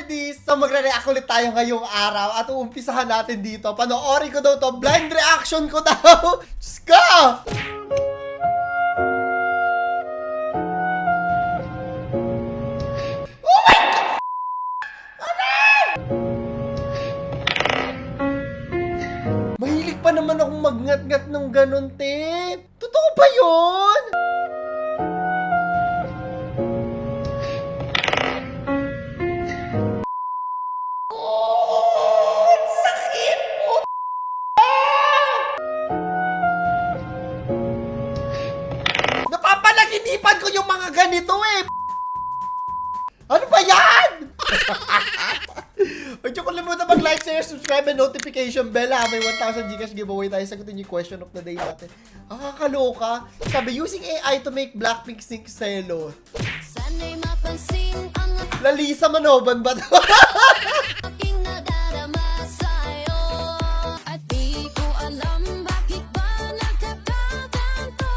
Candies! So magre-react ulit tayo ngayong araw at uumpisahan natin dito. Panoorin ko daw to. Blind reaction ko daw! Diyos ka! Oh my God! Mahilig pa naman akong magngat-ngat ng ganun, te. Totoo ba yun? Napapalaginipan ko yung mga ganito eh. Ano ba yan? Huwag niyo kalimutan mag-like, share, subscribe, and notification bell ha. May 1,000 Gcash giveaway tayo. Sagutin yung question of the day natin. Nakakaloka. Sabi, using AI to make Blackpink sing Selo. Sana'y mapansin ang Lalisa Manoban ba ito? aking nadarama sa'yo. At di ko alam bakit ba nagkakaganto.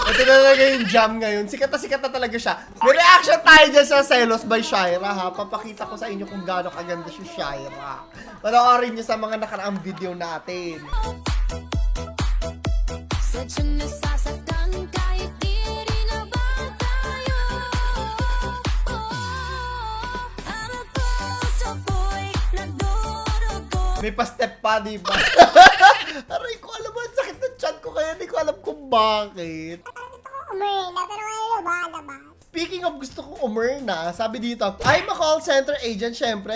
Ito na talaga yung jam ngayon. Sikat na talaga siya. May reaction tayo dyan sa Selos by Shaira ha. Papakita ko sa inyo kung gaano kaganda si Shaira. Panoorin niyo sa mga nakaraang video natin. Sadyang nasasaktan kahit di rin na ba tayo. Ang puso ko'y nagdurugo. May pa-step pa, diba? Aray ko, alam mo, ang sakit ng chat ko kaya hindi ko alam kung bakit. Umirna, pero ngayon lumalabas. Speaking of gusto kong umurna, sabi dito, I'm a call center agent, syempre,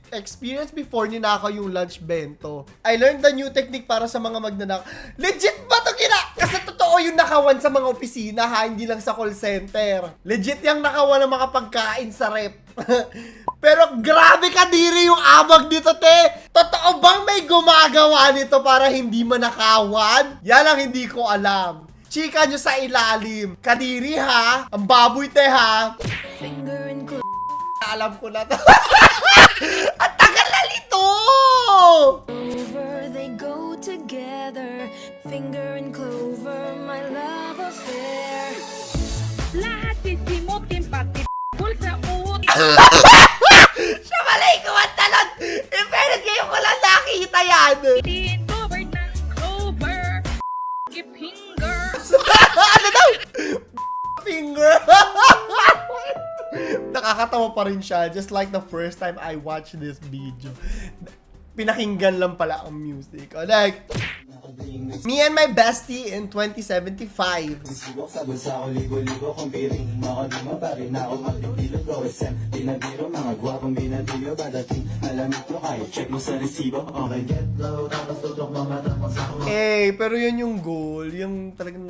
experience before ninakaw yung lunch bento. I learned the new technique para sa mga magnanakaw. Legit ba ito Kasi totoo yung nakawan sa mga opisina ha, hindi lang sa call center. Legit yung nakawan ng mga pagkain sa rep. Pero grabe kadiri yung abag dito, te. Totoo bang may gumagawa nito para hindi manakawan? Yan ang hindi ko alam. Chika nyo sa ilalim. Kadiri ha. Ang baboy te ha. Finger and claw Alam ko na to. Ang tagal na nito! over, they go together. Finger and clover, my love affair. Lahat sisimutin pati bul sa uti. Siya malay ko ang talon! In fairness, ngayon ko lang nakita yan! Cover ng cover. Give finger. Ano daw? Finger! Nakakatawa pa rin siya, just like the first time I watched this video. Pinakinggan lang pala ang music. O, like, me and my bestie in 2075. Sibok sa bulsa ko, libo-libo kong piring. Makadima pa rin ako magpipilo ko. SM, pinabiro, mga gwapong binabilyo. Badating, alam ito kayo, check mo sa resibo. Okay, get low, tapos tutok mga matapos ako. Pero yun yung goal. Yung talagang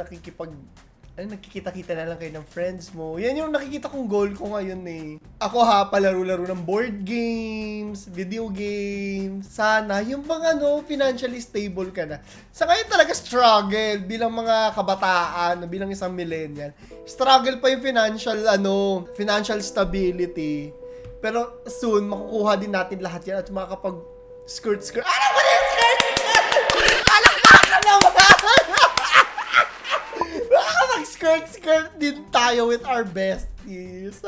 nakikita-kita na lang kayo ng friends mo. Yan yung nakikita kong goal ko ngayon eh. Ako ha, palaro-laro ng board games, video games. Sana, yung mga financially stable ka na. Sa ngayon talaga struggle bilang mga kabataan, bilang isang millennial. Struggle pa yung financial stability. Pero soon, makukuha din natin lahat yan at makakapag skirt. Ano ba na skirt? Palakpakan naman! Skirt din tayo with our besties.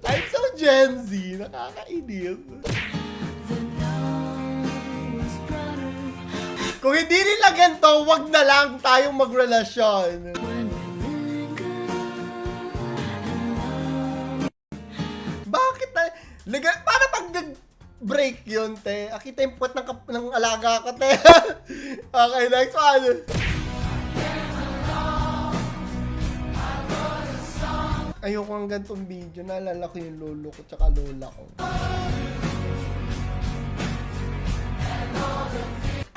I'm so Gen Z. Nakakainis. Kung hindi nila ganito, wag na lang tayong magrelasyon. Bakit na? Paano pag nag-break yun, te? Akita yung puwet ng alaga ko, te. Okay, next one. Ayoko ang ganitong video. Naalala ko yung lolo ko tsaka lola ko.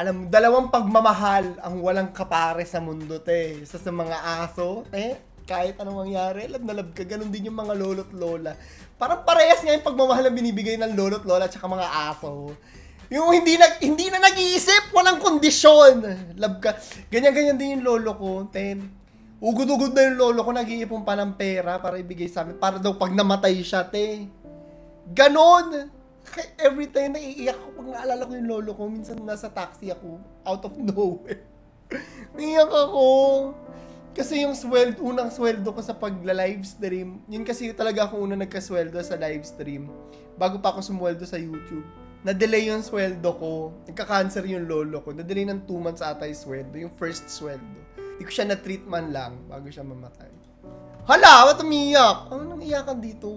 Alam mo, dalawang pagmamahal ang walang kapare sa mundo, te. Isa sa mga aso, te. Kahit anong mangyari, love na love ka. Ganon din yung mga lolo't lola. Parang parehas nga yung pagmamahal na binibigay ng lolo't lola tsaka mga aso. Yung hindi na nag-iisip, walang kondisyon. Love ka. Ganyan-ganyan din yung lolo ko, te. Ugod-ugod na yung lolo ko, nag-iipon pa ng pera para ibigay sa amin. Para daw pag namatay siya, te. Ganon! Every time naiiyak ko pag naalala ko yung lolo ko, minsan nasa taxi ako, out of nowhere. Naiiyak ako. Kasi yung unang sweldo ko sa pagla-live stream, yun kasi talaga ako unang nagkasweldo sa live stream. Bago pa ako sumweldo sa YouTube. Na-delay yung sweldo ko. Nagka-cancer yung lolo ko. Na-delay ng 2 months ata yung sweldo. Yung first sweldo. Hindi ko siya na-treat man lang bago siya mamatay. Hala! Ba't umiyak? Ano nang iyakan dito?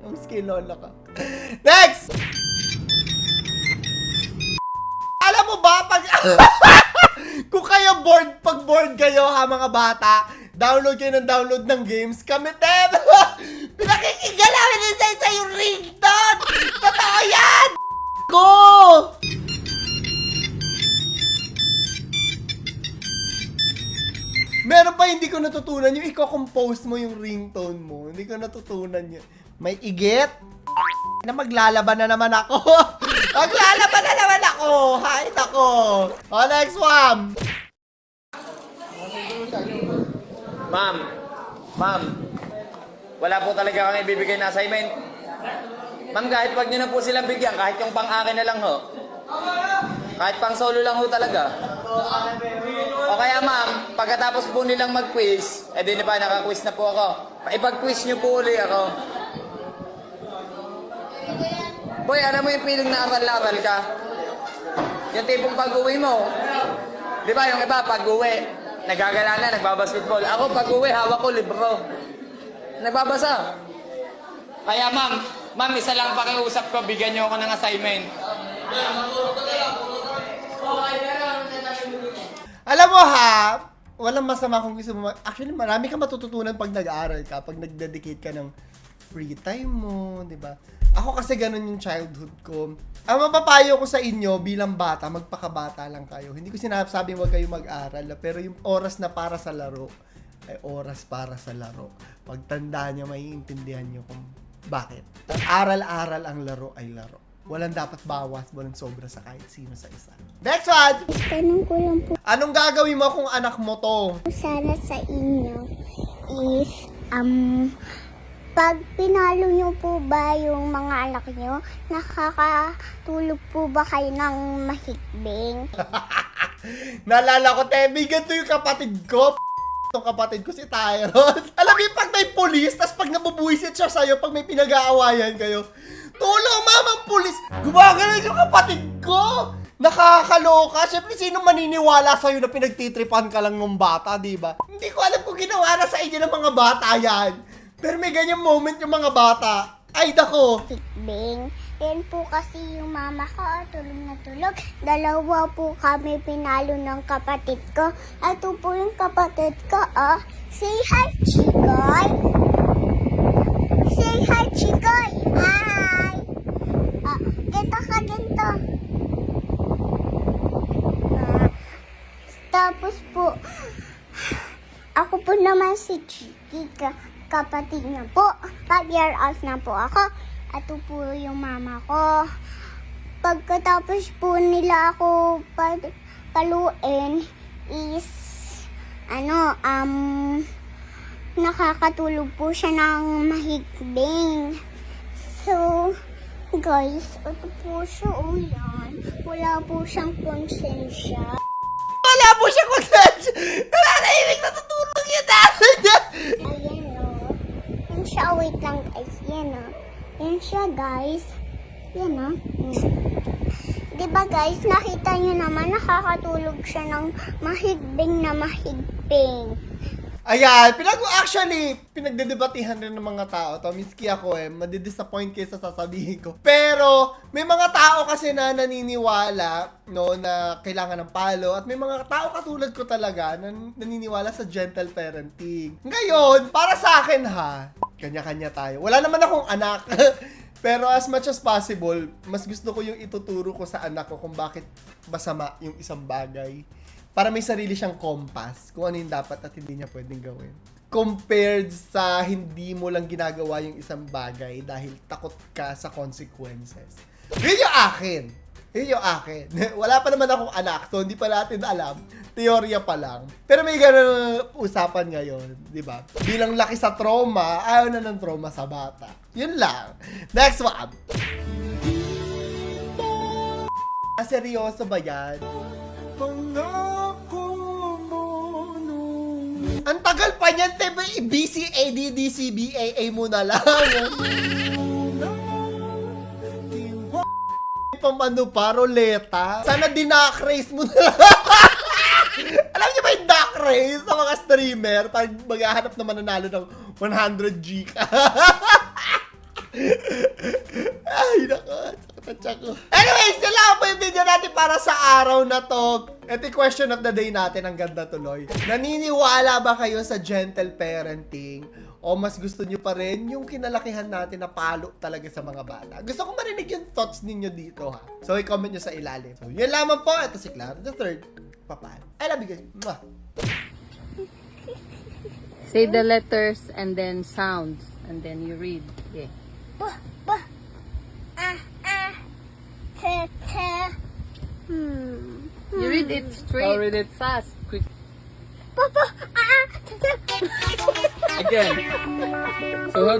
Ang skill lola ka. Next! Alam mo ba, pag... Kung kayo pag bored kayo ha mga bata, download kayo ng games, kami din! Pinakikigalamin din sa yung ringtone! Totoo yan! Go! Meron pa hindi ko natutunan yung i-compose mo yung ringtone mo. Hindi ko natutunan yun. May igit? Na maglalaban na naman ako. Maglalaban na naman ako. Hait ako. O, next one. Ma'am, wala po talaga kami ibibigay na assignment. Ma'am, kahit wag niyo na po silang bigyan, kahit yung pang-akin na lang ho. Kahit pang solo lang ho talaga. O kaya ma'am, pagkatapos po nilang mag-quiz, di ba, naka-quiz na po ako. Ipag-quiz niyo po uli ako. Boy, alam mo yung feeling na aral-aral ka? Yung tipong pag-uwi mo. Di ba, yung iba, pag-uwi, nagagala na, nagbabasketball. Ako, pag-uwi, hawak ko, libro. Nagbabasa. Kaya ma'am, isa lang pakiusap ko, bigyan niyo ako ng assignment. Alam mo ha, walang masama kung gusto mo. Actually, marami ka matututunan pag nag-aaral ka, pag nag-dedicate ka ng free time mo, di ba? Ako kasi ganun yung childhood ko. Ang mapapayo ko sa inyo bilang bata, magpakabata lang kayo. Hindi ko sinasabing huwag kayo mag-aral, pero yung oras na para sa laro, ay oras para sa laro. Pagtanda nyo, maiintindihan nyo kung bakit. Ang aral-aral, ang laro ay laro. Walang dapat bawas, walang sobra sa kahit sino sa isa. Next one! Tanong ko lang po Anong gagawin mo kung anak mo to? sana sa inyo is, pag pinalo nyo po ba yung mga anak nyo, nakakatulog po ba kayo ng mahikbing? Naalala ko, Temi, ganito yung kapatid ko. Itong kapatid ko si Tyron. Alam mo yung pag may pulis, tas pag nabubuisit siya sa'yo, pag may pinag-aawayan kayo, tulong, mamang pulis! Gumagalan yung kapatid ko! Nakakaloka. Siyempre, sino maniniwala sa'yo na pinagtitripan ka lang ng bata, di ba? Hindi ko alam kung ginawa na sa inyo ng mga bata yan. Pero may ganyang moment yung mga bata. Ay, dako! Mahikbing. Yan po kasi yung mama ko, tulog na tulog. Dalawa po kami pinalo ng kapatid ko. Ito po yung kapatid ko, oh. Say hi, Chikoy! Say hi, Chikoy! Hi! Ganto ka, ganto. Tapos po, ako po naman si Chiki, kapatid niya po. 5 years old na po ako. Ito po yung mama ko. Pagkatapos po nila ako paluin is, nakakatulog po siya ng mahigping. So, guys, ito po siya, yan. Wala po siyang konsensya. Wala po siya konsensya! Nananahimik na tutulog yun natin! Ayan o. Yan siya. Wait lang guys. Yan o. Yan siya guys. Yan o. Diba guys, nakita nyo naman nakakatulog siya ng mahigping na mahigping. Ayan, pinagdedebatihan rin ng mga tao. To, miski ako madidisappoint kayo sa sasabihin ko. Pero, may mga tao kasi na naniniwala, no, na kailangan ng palo. At may mga tao katulad ko talaga na naniniwala sa gentle parenting. Ngayon, para sa akin ha, kanya-kanya tayo. Wala naman akong anak. Pero as much as possible, mas gusto ko yung ituturo ko sa anak ko kung bakit masama yung isang bagay. Para may sarili siyang compass kung ano yung dapat at hindi niya pwedeng gawin. Compared sa hindi mo lang ginagawa yung isang bagay dahil takot ka sa consequences. Yun yung akin. Yun yung akin. Wala pa naman akong anak, so hindi pa natin alam. Teorya pa lang. Pero may ganun usapan ngayon, di ba? Bilang laki sa trauma, ayaw na ng trauma sa bata. Yun lang. Next one. Seryoso ba yan? Pangako mo nung Ang tagal pa niyan, diba? BCADDCBAA mo na lang. Pamano pa, roleta. Sana dinack race mo na lang. Alam niyo ba yung duck race sa mga streamer? Pag maghahanap na mananalo ng 100G ka. Ay, nako. Tsako. Anyways, yun lang po yung video natin para sa araw na to. Ito yung question of the day natin. Ang ganda tuloy. Naniniwala ba kayo sa gentle parenting? O mas gusto nyo pa rin yung kinalakihan natin na palo talaga sa mga bata? Gusto ko marinig yung thoughts ninyo dito, ha? So, i-comment nyo sa ilalim. So, yun lamang po. Ito si Clara the Third. Papal. I love you guys. Mwah. Say the letters and then sounds and then you read. Yeah. You read it straight. Or read it fast, quick. Again. So